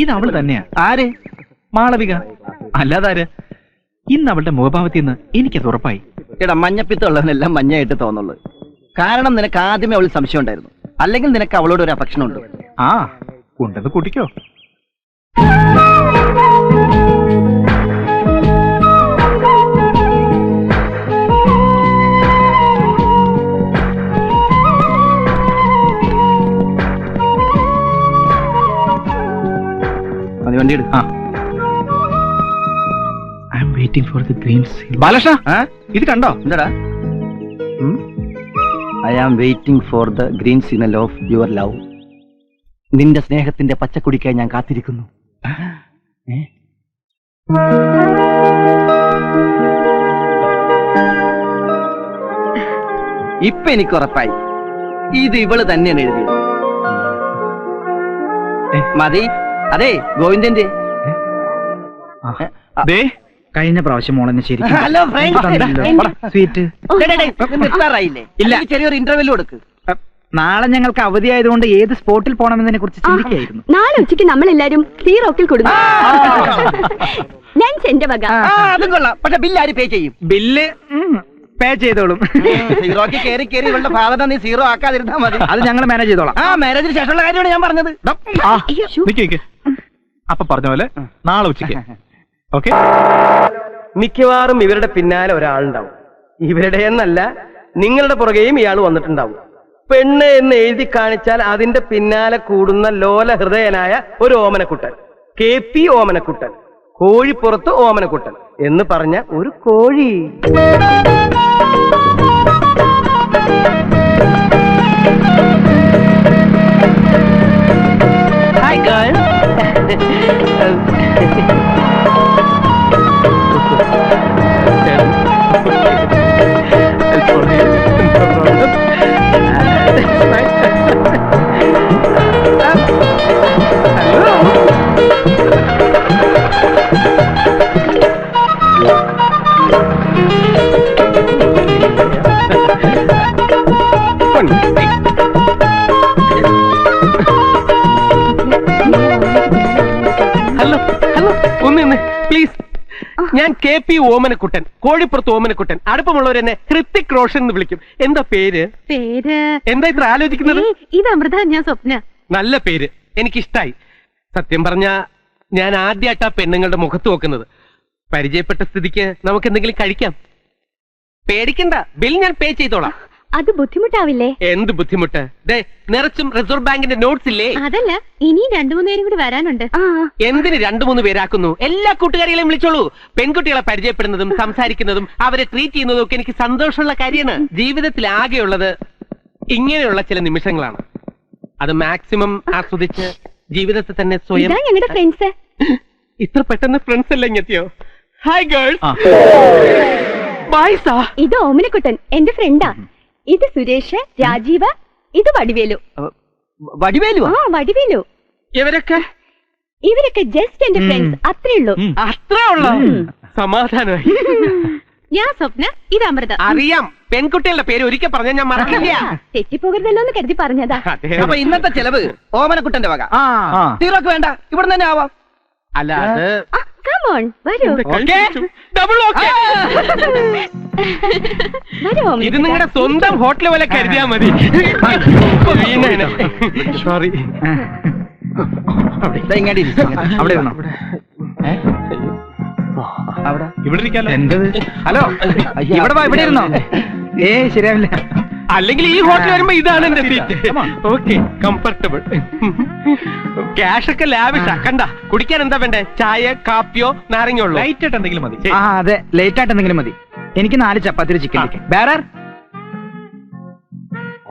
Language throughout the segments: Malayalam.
ഇത് അവള് തന്നെയാ. ആര്? മാളവിക. അല്ലാതാര്? ഇന്ന് അവളുടെ മുഖഭാവത്തിന്ന് എനിക്കത് ഉറപ്പായി. എടാ, മഞ്ഞപ്പിത്തുള്ളവനെല്ലാം മഞ്ഞയായിട്ട് തോന്നുള്ളൂ. കാരണം നിനക്ക് ആദ്യമേ അവൾ സംശയം ഉണ്ടായിരുന്നു. അല്ലെങ്കിൽ നിനക്ക് അവളോട് ഒരു അഫെക്ഷൻ ഉണ്ട്. ആ ഉണ്ടത് കൂട്ടിക്കോ. അത് വണ്ടി എടു. I am waiting for the green signal. Balakrishna, ഇത് കണ്ടോ? എന്താടാ? I am waiting for the green signal of your love. നിന്റെ സ്നേഹത്തിന്റെ പച്ചക്കുടിക്കായി ഞാൻ കാത്തിരിക്കുന്നു. ഇപ്പൊ എനിക്ക് ഉറപ്പായി ഇത് ഇവള് തന്നെയാണ് എഴുതിയത്. മതി. അതെ, ഗോവിന്ദന്റെ. കഴിഞ്ഞ പ്രാവശ്യം മോളെന്നെ ശരി. Hello sweet. നിർത്താറായില്ലേ? ഇല്ല, ചെറിയൊരു ഇന്റർവ്യൂ കൊടുക്ക്. നാളെ ഞങ്ങൾക്ക് അവധിയായതുകൊണ്ട് ഏത് സ്പോട്ടിൽ പോകണമെന്നതിനെ കുറിച്ച് ചിന്തിക്കായിരുന്നു. നാളെ ഉച്ചയ്ക്ക് നമ്മളെല്ലാരും സീ റോക്കിൽ കൊടുക്കും. ഞാൻ എന്റെ വക. അതും കൊള്ളാം. പക്ഷെ ബില്ല് ആര് പേ ചെയ്യും? ബില്ല് പേ ചെയ്തോളും. സീറോക്ക് കയറി കയറി ഇവളുടെ ഫാദറിനെ നീ സീറോ ആക്കാതിരുന്നാ മതി. അത് ഞങ്ങൾ മാനേജ് ചെയ്തോളാം. മാരേജിന് ശേഷമുള്ള കാര്യമാണ് ഞാൻ പറഞ്ഞത്. അപ്പൊ പറഞ്ഞ പോലെ നാളെ ഉച്ചയ്ക്ക്. ഓക്കെ. മിക്കവാറും ഇവരുടെ പിന്നാലെ ഒരാളുണ്ടാവും. ഇവരുടെ എന്നല്ല, നിങ്ങളുടെ പുറകെയും ഇയാൾ വന്നിട്ടുണ്ടാവും. പെണ്ണ് എന്ന് എഴുതി കാണിച്ചാൽ അതിന്റെ പിന്നാലെ കൂടുന്ന ലോല ഹൃദയനായ ഒരു ഓമനക്കുട്ടൻ. KP ഓമനക്കുട്ടൻ, കോഴിപ്പുറത്ത് ഓമനക്കുട്ടൻ എന്ന് പറഞ്ഞ ഒരു കോഴി. Hi girl. ഹലോ ഹലോ, ഒന്ന് പ്ലീസ്. ഞാൻ KP ഓമനക്കുട്ടൻ, കോഴിപ്പുറത്ത് ഓമനക്കുട്ടൻ. അടുപ്പമുള്ളവർ എന്നെ ഹൃത്തിക് റോഷൻ എന്ന് വിളിക്കും. എന്താ പേര്? എന്താ ഇത്ര ആലോചിക്കുന്നത്? ഇത് അമൃത, ഞാൻ സ്വപ്ന. നല്ല പേര്, എനിക്കിഷ്ടായി. സത്യം പറഞ്ഞ ഞാൻ ആദ്യമായിട്ടാ പെണ്ണുങ്ങളുടെ മുഖത്ത് നോക്കുന്നത്. പരിചയപ്പെട്ട സ്ഥിതിക്ക് നമുക്ക് എന്തെങ്കിലും കഴിക്കാം. പേടിക്കണ്ട, ബിൽ ഞാൻ പേ ചെയ്തോളാം. അത് ബുദ്ധിമുട്ടാവില്ലേ? എന്ത് ബുദ്ധിമുട്ട്? നിറച്ചും റിസർവ് ബാങ്കിന്റെ നോട്ട്സ് ഇല്ലേ? അതല്ല, ഇനി 2-3 പേരും കൂടി വരാനുണ്ട്. എന്തിന് 2-3 പേരാക്കുന്നു? എല്ലാ കൂട്ടുകാരികളെയും വിളിച്ചോളൂ. പെൺകുട്ടികളെ പരിചയപ്പെടുന്നതും സംസാരിക്കുന്നതും അവരെ ട്രീറ്റ് ചെയ്യുന്നതും ഒക്കെ എനിക്ക് സന്തോഷമുള്ള കാര്യമാണ്. ജീവിതത്തിൽ ആകെയുള്ളത് ഇങ്ങനെയുള്ള ചില നിമിഷങ്ങളാണ്. അത് മാക്സിമം ആസ്വദിച്ച് ജീവിതത്തെ തന്നെ സ്വയം. ഞങ്ങളുടെ ഫ്രണ്ട്സ്. ഇത്ര പെട്ടെന്ന് ഫ്രണ്ട്സ് എല്ലാം ഇങ്ങെത്തിയോ? Hi girls. ബായ്സാ. ഇത് ഓമനക്കുട്ടൻ, എന്റെ ഫ്രണ്ടാ. ഇത് സുരേഷ്, രാജീവ്, ഇത് വടിവേലു. വടിവേലു? വടിവേലു. ഇവരൊക്കെ ജസ്റ്റ് എന്റെ ഫ്രണ്ട്സ്, അത്രേ ഉള്ളൂ. അത്രേ ഉള്ളൂ? സമാധാനമായി. ഞാൻ സ്വപ്ന, ഇത് അമൃത. അറിയാം, പെൺകുട്ടികളുടെ പേര് ഒരിക്കൽ പറഞ്ഞാൽ ഞാൻ മറക്കില്ല. തെറ്റിപ്പോകരുതല്ലോ എന്ന് കരുതി പറഞ്ഞതാ. അപ്പൊ ഇന്നത്തെ ചെലവ് ഓമനക്കുട്ടന്റെ വക. സീറോക്ക് വേണ്ട, ഇവിടെ തന്നെ ആവാം. അല്ല, അത് Come on, വരൂ. Double okay. ഇത് നിങ്ങളുടെ സ്വന്തം ഹോട്ടൽ പോലെ കരുതിയാ മതി. സോറി. അവിടെ ഇരുന്നോ? ഇവിടെ ഇരിക്കാലോ. എന്തത്? ഹലോ, ഇവിടെ വാ, ഇവിടെ ഇരുന്നോ? ശരിയാവില്ല. അല്ലെങ്കിൽ ഈ ഹോട്ടൽ വരുമ്പോ ഇതാണ് എന്റെ സീറ്റ്. Okay, comfortable. ക്യാഷ് ഒക്കെ ലാവിഷാ. കണ്ട, കുടിക്കാൻ എന്താ വേണ്ടേ? ചായ, കാപ്പിയോ, നാരങ്ങയോ? ലൈറ്റ് ആയിട്ട് എന്തെങ്കിലും മതി. അതെ, ലൈറ്റ് ആയിട്ട് എന്തെങ്കിലും മതി. എനിക്ക് 4 chapati, chicken. Bearer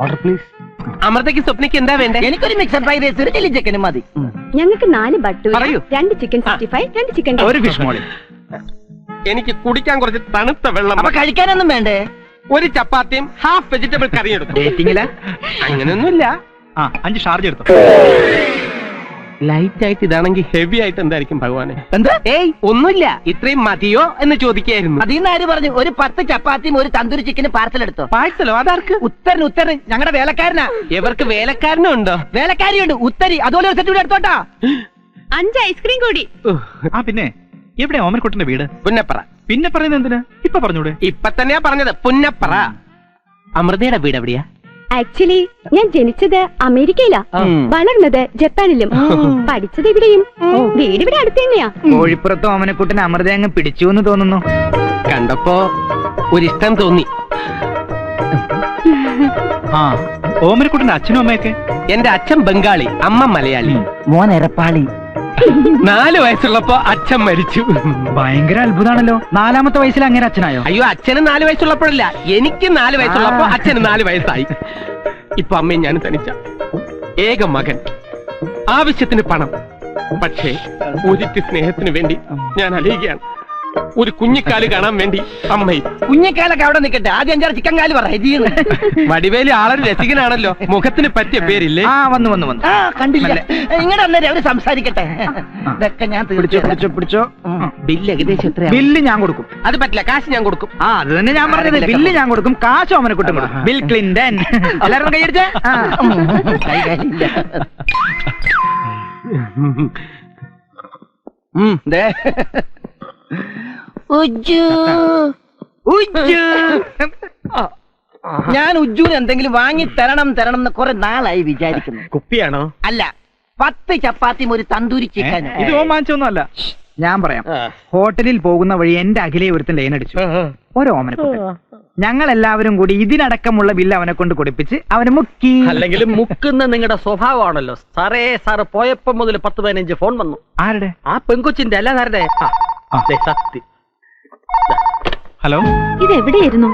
order please. അമൃതയ്ക്ക് സ്വപ്നയ്ക്ക് എന്താ വേണ്ടേ? എനിക്കൊരു മിക്സഡ് ഫ്രൈഡ് റൈസ്, ഒരു ചില്ലി ചിക്കനും മതി. ഞങ്ങൾക്ക് 4 ബട്ടൂര, 2 ചിക്കൻ 65, 2 ചിക്കൻ, ഒരു ഫിഷ് മോളി. എനിക്ക് കുടിക്കാൻ കുറച്ച് തണുത്ത വെള്ളം. അപ്പൊ കഴിക്കാനൊന്നും വേണ്ടേ? ഒരു ചപ്പാത്തിയും ഹാഫ് വെജിറ്റബിൾ കറിയും എടുത്തു. അങ്ങനെയൊന്നുമില്ല. 5 ഷാർജ് എടുത്തു. ലൈറ്റ് ആയിട്ട് ഇതാണെങ്കിൽ ഹെവി ആയിട്ട് എന്തായിരിക്കും ഭഗവാനെ? എന്താ? ഏയ് ഒന്നുമില്ല, ഇത്രയും മതിയോ എന്ന് ചോദിക്കായിരുന്നു. അതിന്ന് ആര് പറഞ്ഞു? ഒരു 10 ചപ്പാത്തിയും ഒരു തന്തൂരി ചിക്കനും പാർസൽ എടുത്തോ. പാഴ്സലോ? അതാർക്ക്? ഉത്തരന് ഞങ്ങളുടെ വേലക്കാരനാ. ഇവർക്ക് വേലക്കാരനും ഉണ്ടോ? വേലക്കാരിയുണ്ട്, ഉത്തരി. അതുപോലെ ഒരു സെറ്റ് കൂടെ എടുത്തോട്ടാ. 5 ഐസ്ക്രീം കൂടി. ആ പിന്നെ എവിടെ ഓമനക്കുട്ടന്റെ വീട്? പുന്നപ്പറ. പിന്നെ പറയുന്നത് എന്തിനാ? ഇപ്പൊ പറഞ്ഞൂടെ? ഇപ്പൊ തന്നെയാ പറഞ്ഞത്, പുന്നപ്പറ. അമൃതയുടെ വീട് എവിടെയാ? ആക്ച്വലി ഞാൻ ജനിച്ചത് അമേരിക്കയിലാ, വളർന്നത് ജപ്പാനിലും, പഠിച്ചത് ഇവിടെയും. വീട് ഇവിടെ അടുത്ത് തന്നെയാ. കോഴിപ്പുറത്ത് ഓമനക്കുട്ടൻ അമൃത അങ്ങ് പിടിച്ചു എന്ന് തോന്നുന്നു. കണ്ടപ്പോ ഒരിഷ്ടം തോന്നി. ആ ഓമനക്കുട്ടന്റെ അച്ഛനും അമ്മയൊക്കെ? എന്റെ അച്ഛൻ ബംഗാളി, അമ്മ മലയാളി. മോൻ എരപ്പാളി. 4 വയസ്സുള്ളപ്പോ അച്ഛൻ മരിച്ചു. ഭയങ്കര അത്ഭുതാണല്ലോ. 4-ാമത്തെ വയസ്സിൽ അങ്ങനെ അച്ഛനായോ? അയ്യോ, അച്ഛന് 4 വയസ്സുള്ളപ്പോഴല്ല, എനിക്ക് 4 വയസ്സുള്ളപ്പോ അച്ഛന് 4 വയസ്സായി. ഇപ്പൊ അമ്മയും ഞാൻ തനിച്ച ഏക മകൻ, ആവശ്യത്തിന് പണം. പക്ഷേ ഒരിറ്റ് സ്നേഹത്തിന് വേണ്ടി ഞാൻ അലയുകയാണ്. ഒരു കുഞ്ഞിക്കാല് കാണാൻ വേണ്ടി അമ്മയും. കുഞ്ഞിക്കാലൊക്കെ അവിടെ നിൽക്കട്ടെ, ആദ്യം 5-6 ചിക്കൻ കാല് പറ. വടിവേലി ആളൊരു രസികനാണല്ലോ, മുഖത്തിന് പറ്റിയ പേരില്ലേ? ആ വന്നു. ആ കണ്ടില്ല, ഇങ്ങടെ അന്നേരം അവര് സംസാരിക്കട്ടെ. ഇതൊക്കെ ഞാൻ പിടിച്ചോ. ബില്ല് ഏകദേശം എത്രയാ? ബില്ല് ഞാൻ കൊടുക്കും. അത് പറ്റില്ല, കാശ് ഞാൻ കൊടുക്കും. ആ അത് തന്നെ ഞാൻ പറഞ്ഞത്. ബില്ല് ഞാൻ കൊടുക്കും, കാശ് ഓമനക്കുട്ടൻ കൊടുക്കും. Bill Clinton. എല്ലാവരും കൈയടിച്ചേ. കൈകാലില്ല. ഞാൻ ഉജ്ജുവിന് എന്തെങ്കിലും വാങ്ങി തരണം എന്ന് കുറെ നാളായി വിചാരിക്കുന്നു. കുപ്പിയാണോ? അല്ല, 10 ചപ്പാത്തിയും ഒരു തന്തൂരി ചിക്കൻ. ഇത് ഓമാനിച്ചൊന്നും അല്ല. ഞാൻ പറയാം. ഹോട്ടലിൽ പോകുന്ന വഴി എന്റെ അഖിലെ ഒരുത്തൻ ലൈൻ അടിച്ചു. ഒരു ഓമനക്കുട്ടൻ. ഞങ്ങൾ എല്ലാവരും കൂടി ഇതിനടക്കമുള്ള ബില്ല് അവനെ കൊണ്ട് കൊടുപ്പിച്ച് അവന് മുക്കി. അല്ലെങ്കിൽ മുക്കുന്ന നിങ്ങളുടെ സ്വഭാവമാണല്ലോ സാറേ. സാറ് പോയപ്പോ മുതൽ 10-15 ഫോൺ വന്നു. ആരുടെ? ആ പെങ്കൊച്ചിന്റെ അല്ല സാറിന്റെ. സത്യം. ഹലോ, ഇത് എവിടെയായിരുന്നു?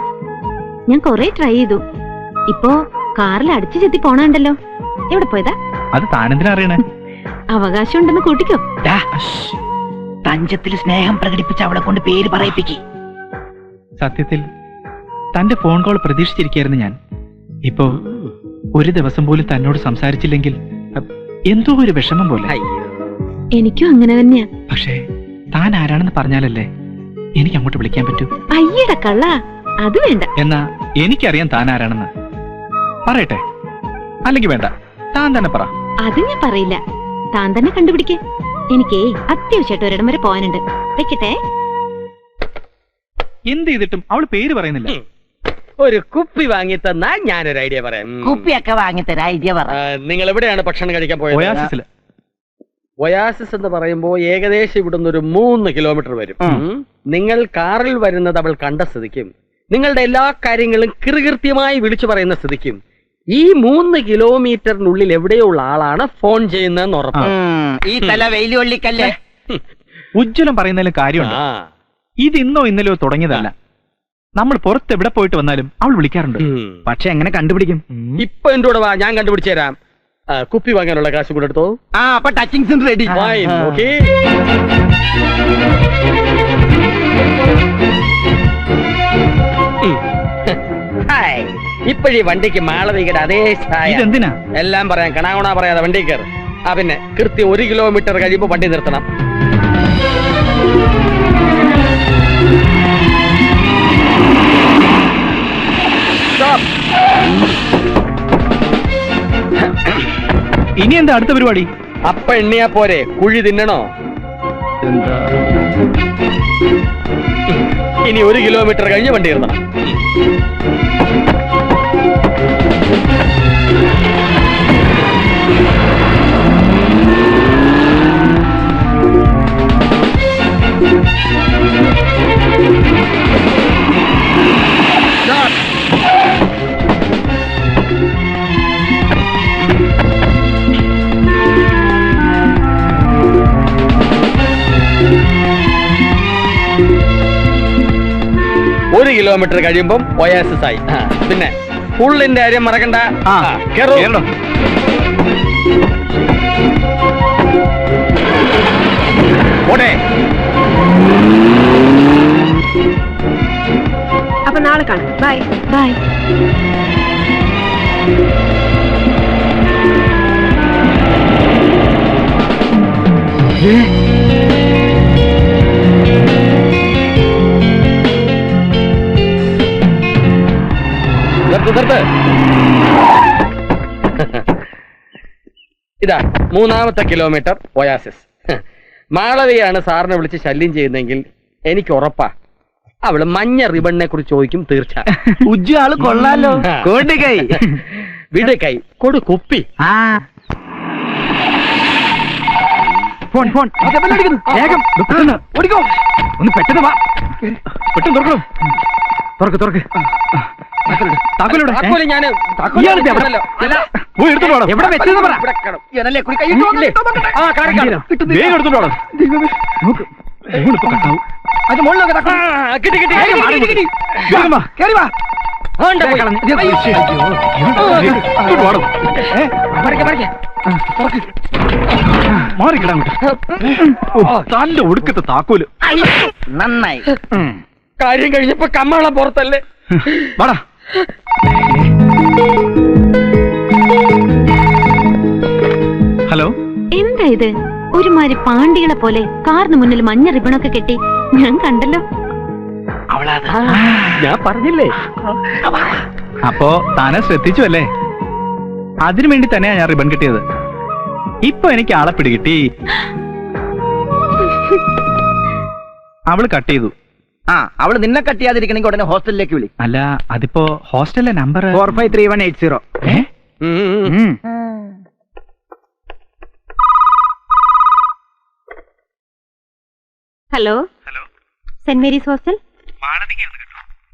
ഞാൻ കൊറേ ട്രൈ ചെയ്തു. ഇപ്പോ കാറിൽ അടിച്ചു ചെത്തി പോണുണ്ടല്ലോ. എവിടെ പോയതാ? അത് താനെന്തിനാ അറിയണേ? അവകാശം ഉണ്ടെന്ന് കൂട്ടിക്കോ. തഞ്ചത്തിൽ സ്നേഹം പ്രകടിപ്പിച്ച് അവളെ കൊണ്ട് പേര് പറയിപ്പിക്കി. സത്യത്തിൽ തന്റെ ഫോൺ കോൾ പ്രതീക്ഷിച്ചിരിക്കുകയായിരുന്നു ഞാൻ. ഇപ്പോ ഒരു ദിവസം പോലും തന്നോട് സംസാരിച്ചില്ലെങ്കിൽ എന്തോ ഒരു വിഷമം പോലെ. എനിക്കും അങ്ങനെ തന്നെയാ. പക്ഷേ താൻ ആരാണെന്ന് പറഞ്ഞാലല്ലേ എനിക്ക് അങ്ങോട്ട് വിളിക്കാൻ പറ്റൂ. അയ്യട കള്ള, അത് വേണ്ട. എന്നാ എനിക്കറിയാം താൻ ആരാണെന്ന്. പറയട്ടെ? അല്ലെങ്കിൽ വേണ്ട, താൻ തന്നെ പറ. അത് ഞാൻ പറയില്ല, താൻ തന്നെ കണ്ടുപിടിക്കേ. എനിക്കേ അത്യാവശ്യമായിട്ട് ഒരിടം വരെ പോകാനുണ്ട്. വെക്കട്ടെ. എന്ത് ചെയ്തിട്ടും അവള് പേര് പറയുന്നില്ല. ഒരു കുപ്പി വാങ്ങി തന്നാ ഞാനൊരു ഐഡിയ പറയാം. കുപ്പിയൊക്കെ വാങ്ങിത്തരാ, ഐഡിയ പറ. നിങ്ങൾ എവിടെയാണ് ഭക്ഷണം കഴിക്കാൻ പോയത്? ഒയാസിസില്. ഒയാസിസ് എന്ന് പറയുമ്പോ ഏകദേശം ഇവിടുന്ന് ഒരു 3 കിലോമീറ്റർ വരും. നിങ്ങൾ കാറിൽ വരുന്നത് അവൾ കണ്ട സ്ഥിതിക്കും നിങ്ങളുടെ എല്ലാ കാര്യങ്ങളും കൃത്യമായി വിളിച്ചു പറയുന്ന സ്ഥിതിക്കും ഈ 3 കിലോമീറ്ററിനുള്ളിൽ എവിടെയുള്ള ആളാണ് ഫോൺ ചെയ്യുന്നതെന്ന് ഉറപ്പ്. ഈ തല വെയില് കൊള്ളിക്കല്ലേ. ഉജ്ജ്വലം പറയുന്നതിലും കാര്യമുണ്ട്. ഇത് ഇന്നോ ഇന്നലെയോ തുടങ്ങിയതല്ല. നമ്മൾ പുറത്ത് എവിടെ പോയിട്ട് വന്നാലും അവൾ വിളിക്കാറുണ്ട്. പക്ഷെ എങ്ങനെ കണ്ടുപിടിക്കും? ഇപ്പൊ എന്റെ കൂടെ വാ, ഞാൻ കണ്ടുപിടിച്ചു തരാം. കുപ്പി വാങ്ങാനുള്ള കാശ് കൂടെ എടുത്തോ. അപ്പൊ ടച്ചിങ്സ് റെഡി. ഓക്കേ. ഇപ്പോഴീ വണ്ടിക്ക് മാളവികയുടെ അതേ ഇതെന്തിനാ? എല്ലാം പറയാം, കണാകുണ പറയാതെ വണ്ടി കയറി. പിന്നെ കൃത്യം 1 കിലോമീറ്റർ കഴിയുമ്പോ വണ്ടി നിർത്തണം. ഇനി എന്താ അടുത്ത പരിപാടി? അപ്പ എണ്ണിയാ പോരെ, കുഴി തിന്നണോ? ഇനി 1 കിലോമീറ്റർ കഴിഞ്ഞ് വണ്ടി നിർത്തണം. ഒരു കിലോമീറ്റർ കഴിയുമ്പം ഒയാസിസ് ആയി. പിന്നെ ഫുള്ളിന്റെ കാര്യം മറക്കണ്ട. അപ്പൊ നാളെ കാണാം. Bye bye. ഇതാ 3-ാമത്തെ കിലോമീറ്റർ ഒയാസിസ്. മാളവിയാണ് സാറിനെ വിളിച്ച് ശല്യം ചെയ്യുന്നെങ്കിൽ എനിക്ക് ഉറപ്പാ അവള് മഞ്ഞ റിബണിനെ കുറിച്ച് ചോദിക്കും തീർച്ച. ഉജ്ജു ആള് കൊള്ളാലോ. കൊടുകൈ വിട് കൈ കൊടു കുപ്പി. ആ ഫോൺ ഫോൺ വേഗം ഓടിക്കോ. ഒന്ന് പെട്ടെന്ന് വാ, പെട്ടെന്ന് തുറക്കണം. തുറക്ക് തുറക്ക്. താക്കോലെവിടെ? താക്കോല് ഞാന് ഇയാളിത് എവിടെ? അല്ല, പോയി എടുത്തോണ്ട് വാടാ. എവിടെ വെച്ചെന്ന് പറ. ഇവിടെ കിടന്നു. ഇവനല്ലേ കുടി കൈ ഇട്ട് ഇല്ലേ? ആ, കാണിക്കാം. വേഗം എടുത്തോണ്ട് വാടാ. നോക്ക്, ഫോണിപ്പോ കട്ടാവും. അത് മുകളിലൊക്കെ ആ, കിട്ടി കിട്ടി കിട്ടി, കിട്ടി, കിട്ടി, കിട്ടി. വേഗം വാ, കേറി വാ. ആണ്ട പോയി. മാറിക്കിടാ തന്റെ ഒടുക്കത്തെ താക്കോല്. നന്നായി. കാര്യം കഴിഞ്ഞപ്പോ കമ്മളം പുറത്തല്ലേ. വാടാ. ഹലോ, എന്താ ഇത്? ഒരുമാതിരി പാണ്ടികളെ പോലെ കാറിന് മുന്നിൽ മഞ്ഞ റിബണൊക്കെ കെട്ടി ഞാൻ കണ്ടല്ലോ. ഞാൻ പറഞ്ഞില്ലേ. അപ്പോ താനെ ശ്രദ്ധിച്ചു അല്ലേ? അതിനു വേണ്ടി തന്നെയാ ഞാൻ റിബൺ കിട്ടിയത്. ഇപ്പൊ എനിക്ക് ആളെ പിടികിട്ടി. അവള് കട്ട് ചെയ്തു. ആ, അവള് നിന്നെ കട്ട് ചെയ്യാതിരിക്കണമെങ്കിൽ ഉടനെ ഹോസ്റ്റലിലേക്ക് വിളി. അല്ല, അതിപ്പോ ഹോസ്റ്റലിലെ number 453180. Hello, Saint Mary's hostel.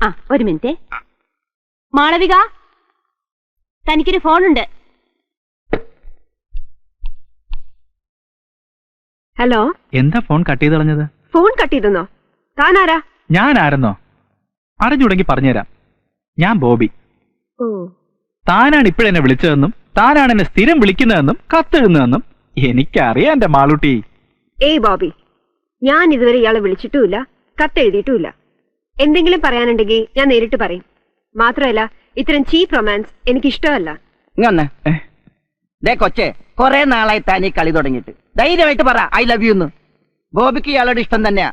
ആ, ഒരു മിനിറ്റ്. മാളവിക, തനിക്കൊരു ഫോണുണ്ട്. ഹലോ, എന്താ ഫോൺ കട്ട് ചെയ്ത് കളഞ്ഞത്? ഫോൺ കട്ട് ചെയ്തെന്നോ? താനാരാ? ഞാൻ ആരെന്നോ അറിഞ്ഞുടങ്ങി പറഞ്ഞുതരാം. ഞാൻ ബോബി. ഓ, താനാണ് ഇപ്പോഴെന്നെ വിളിച്ചതെന്നും താനാണ് എന്നെ സ്ഥിരം വിളിക്കുന്നതെന്നും കത്തെഴുതുന്നതെന്നും എനിക്കറിയാം എന്റെ മാളൂട്ടി. ഏയ് ബോബി, ഞാൻ ഇതുവരെ ഇയാളെ വിളിച്ചിട്ടുമില്ല, കത്തെഴുതിയിട്ടുമില്ല. എന്തെങ്കിലും പറയാനുണ്ടെങ്കിൽ ഞാൻ നേരിട്ട് പറയും. മാത്രമല്ല, ഇത്തരം ചീപ്പ് റൊമാൻസ് എനിക്ക് ഇഷ്ടമല്ല. ഇങ്ങനെ ദേ കൊച്ചേ, കൊറേ നാളായി താൻ ഈ കളി തുടങ്ങിയിട്ട് ധൈര്യമായിട്ട് പറ ഐ ലവ് യു എന്ന്. ബോബിക്ക് ഇയാളോട് ഇഷ്ടം തന്നെയാ.